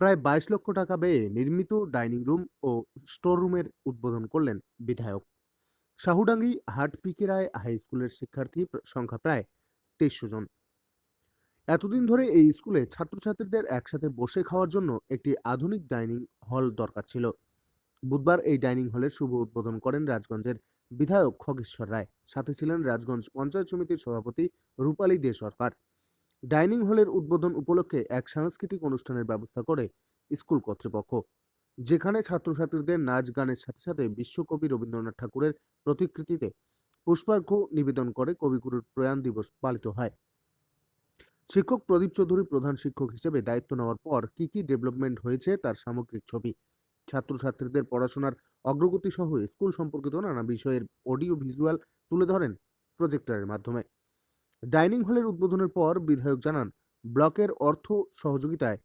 প্রায় ২২ লক্ষ টাকা ব্যয়ে নির্মিত ডাইনিং রুম ও স্টোর রুমের উদ্বোধন করলেন বিধায়ক। সাহুডাঙ্গি হাট পিকে রায় হাই স্কুলের শিক্ষার্থী সংখ্যা প্রায় ২৩০০ জন। এতদিন ধরে এই স্কুলে ছাত্রছাত্রীদের একসাথে বসে খাওয়ার জন্য একটি আধুনিক ডাইনিং হল দরকার ছিল। বুধবার এই ডাইনিং হলের শুভ উদ্বোধন করেন রাজগঞ্জের বিধায়ক খগেশ্বর রায়। সাথে ছিলেন রাজগঞ্জ পঞ্চায়েত সমিতির সভাপতি রূপালী দে সরকার। ডাইনিং হলের উদ্বোধন উপলক্ষে এক সাংস্কৃতিক অনুষ্ঠানের ব্যবস্থা করে স্কুল কর্তৃপক্ষ, যেখানে ছাত্রছাত্রীদের নাচ গানের সাথে সাথে বিশ্বকবি রবীন্দ্রনাথ ঠাকুরের প্রতিকৃতিতে পুষ্পার্ঘ্য নিবেদন করে কবিগুরুর প্রয়াণ দিবস পালিত হয়। শিক্ষক প্রদীপ চৌধুরী প্রধান শিক্ষক হিসেবে দায়িত্ব নেওয়ার পর কি ডেভেলপমেন্ট হয়েছে তার সামগ্রিক ছবি, ছাত্রছাত্রীদের পড়াশোনার অগ্রগতি সহ স্কুল সম্পর্কিত নানা বিষয়ের অডিও ভিজুয়াল তুলে ধরেন প্রজেক্টরের মাধ্যমে। ডাইনিং হলের উদ্বোধনের পর বিধায়ক জানান, ব্লকের অর্থ সহযোগিতায়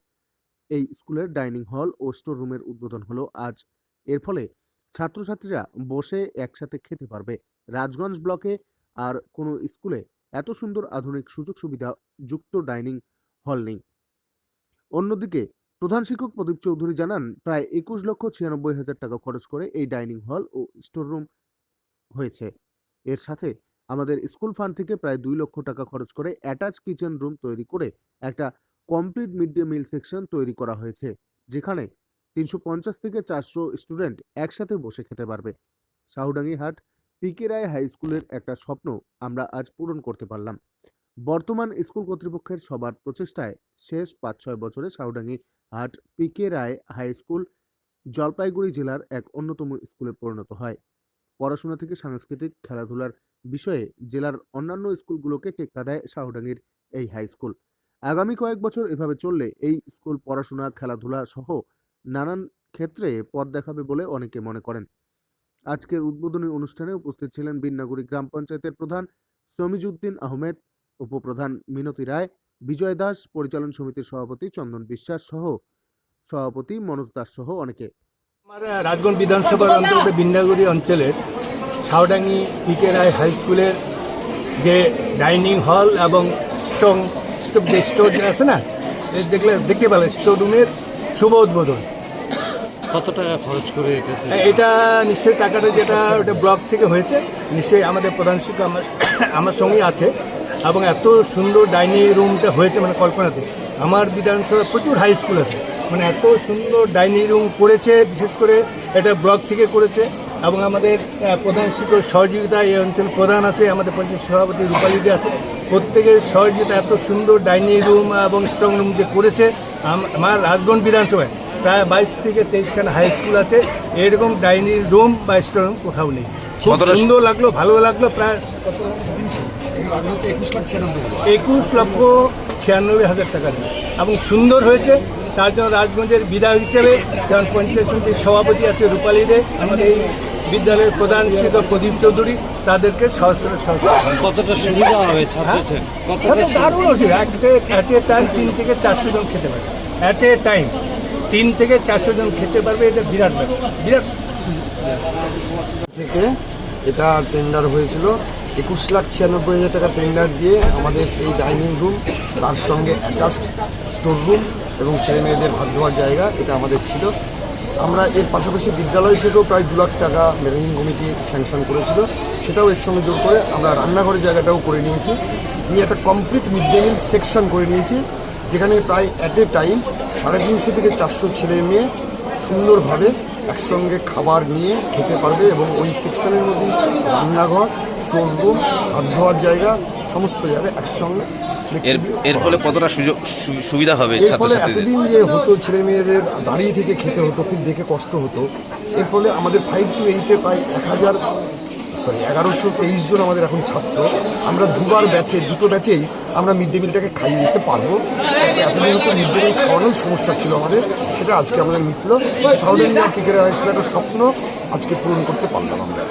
এই স্কুলের ডাইনিং হল ও স্টোর রুমের উদ্বোধন হলো আজ। এর ফলে ছাত্রছাত্রীরা বসে একসাথে খেতে পারবে। রাজগঞ্জ ব্লকে আর কোনো স্কুলে এত সুন্দর আধুনিক সুযোগ সুবিধা যুক্ত ডাইনিং হল নেই। অন্যদিকে প্রধান শিক্ষক প্রদীপ চৌধুরী জানান, প্রায় ২১,৯৬,০০০ টাকা খরচ করে এই ডাইনিং হল ও স্টোর রুম হয়েছে। এর সাথে আমাদের স্কুল ফান্ড থেকে প্রায় ২ লক্ষ টাকা খরচ করে অ্যাটাচ কিচেন রুম তৈরি করে একটা complete mid day meal section তৈরি করা হয়েছে, যেখানে ৩৫০ থেকে ৪০০ স্টুডেন্ট একসাথে বসে খেতে পারবে। সাহুডাঙ্গি হাট পিকে রায় হাই স্কুলের একটা স্বপ্ন আমরা আজ পূরণ করতে পারলাম। বর্তমান স্কুল কর্তৃপক্ষের সবার প্রচেষ্টায় শেষ ৫-৬ বছরে সাহুডাঙ্গি হাট পিকে রায় হাই স্কুল জলপাইগুড়ি জেলার এক অন্যতম স্কুলে পরিণত হয়। পড়াশোনা থেকে সাংস্কৃতিক খেলাধুলার বিষয়ে জেলার অন্যান্য স্কুলগুলোকে টেক্কা দেয় সাহুডাঙ্গির এই হাই স্কুল। আগামী কয়েক বছর এভাবে চললে এই স্কুল পড়াশোনা, খেলাধুলা সহ নানান ক্ষেত্রে পথ দেখাবে বলে অনেকে মনে করেন। আজকের উদ্বোধনী অনুষ্ঠানে উপস্থিত ছিলেন বিন্নাগুড়ি গ্রাম পঞ্চায়েতের প্রধান সমিজউদ্দিন আহমেদ, উপপ্রধান মিনতি রায়, বিজয় দাস, পরিচালন সমিতির সভাপতি চন্দন বিশ্বাস সহ সভাপতি মনোজ দাস সহ অনেকে। আমার রাজগঞ্জ বিধানসভার অন্তর্গত বিন্নাগুড়ি অঞ্চলের সাউডাঙ্গি পিকে রায় হাই স্কুলের যে ডাইনিং হল এবং স্টোর আছে না, দেখতে পেলে স্টোর রুমের শুভ উদ্বোধন। কত টাকা খরচ করে এটা নিশ্চয়ই টাকাটা যেটা ওটা ব্লক থেকে হয়েছে, নিশ্চয়ই আমাদের প্রধান শিক্ষক আমার সঙ্গেই আছে। এবং এত সুন্দর ডাইনিং রুমটা হয়েছে, মানে কল্পনাতে আমার বিধানসভায় প্রচুর হাই স্কুল আছে, মানে এত সুন্দর ডাইনিং রুম করেছে। বিশেষ করে এটা ব্লক থেকে করেছে এবং আমাদের প্রধান শিক্ষক সহযোগিতা, এই অঞ্চল প্রধান আছে, আমাদের পঞ্চায়েত সভাপতি রূপালীদি আছে, প্রত্যেকের সহযোগিতা এত সুন্দর ডাইনিং রুম এবং স্ট্রং রুম যে করেছে। আমার রাজগঞ্জ বিধানসভায় প্রায় ২২ থেকে ২৩খানা হাই স্কুল আছে, এরকম ডাইনিং রুম বা স্ট্রং রুম কোথাও নেই। খুব সুন্দর লাগলো, ভালো লাগলো। প্রায় ২১,৯৬,০০০ টাকা এবং সুন্দর হয়েছে। তার জন্য রাজগঞ্জের বিধায়ক হিসেবে যেমন পঞ্চায়েত সমিতির সভাপতি আছে রূপালী দে, আমাদের এই বিদ্যালয়ের প্রধান শিক্ষক প্রদীপ চৌধুরী, তাদেরকে কতটা সুবিধা হবে? দারুণ অসুবিধা। অ্যাট এ টাইম ৩ থেকে ৪০০ জন খেতে পারবে। অ্যাট এ টাইম ৩ থেকে ৪০০ জন খেতে পারবে, এটা বিরাট বিরাট থেকে এটা টেন্ডার হয়েছিল। ২১,৯৬,০০০ টাকা টেন্ডার দিয়ে আমাদের এই ডাইনিং রুম, তার সঙ্গে অ্যাটাচড স্টোর রুম এবং ছেলে মেয়েদের হাত ধোয়ার জায়গা, এটা আমাদের ছিল। আমরা এর পাশাপাশি বিদ্যালয় থেকেও প্রায় ২ লাখ টাকা ম্যানেজিং কমিটি স্যাংশন করেছিল, সেটাও এর সঙ্গে যোগ করে আমরা রান্নাঘরের জায়গাটাও করে নিয়েছি, নিয়ে একটা complete mid day meal section করে নিয়েছি, যেখানে প্রায় অ্যাট এ টাইম ৩৫০ থেকে ৪০০ ছেলে মেয়ে সুন্দরভাবে একসঙ্গে খাবার নিয়ে খেতে পারবে এবং ওই সেকশনের মধ্যে রান্নাঘর, স্টোর রুম, হাত ধোয়ার জায়গা, সমস্ত জায়গা একসঙ্গে। এর ফলে কতটা সুবিধা হবে? এর ফলে এতদিন যে হতো ছেলে মেয়েদের দাঁড়িয়ে থেকে খেতে হতো, খুব দেখে কষ্ট হতো। এর ফলে আমাদের 5 to 8-এ প্রায় ১১২৩ জন আমাদের এখন ছাত্র। আমরা দুটো ব্যাচেই আমরা মিড ডে মিলটাকে খাইয়ে দিতে পারবো। এতদিন হতো মিড ডে মিল খাওয়ানোর সমস্যা ছিল আমাদের, সেটা আজকে আমাদের মিটল। সাউথ ইন্ডিয়ান পিকে রায় হাই স্কুলের একটা স্বপ্ন আজকে পূরণ করতে পারলাম আমরা।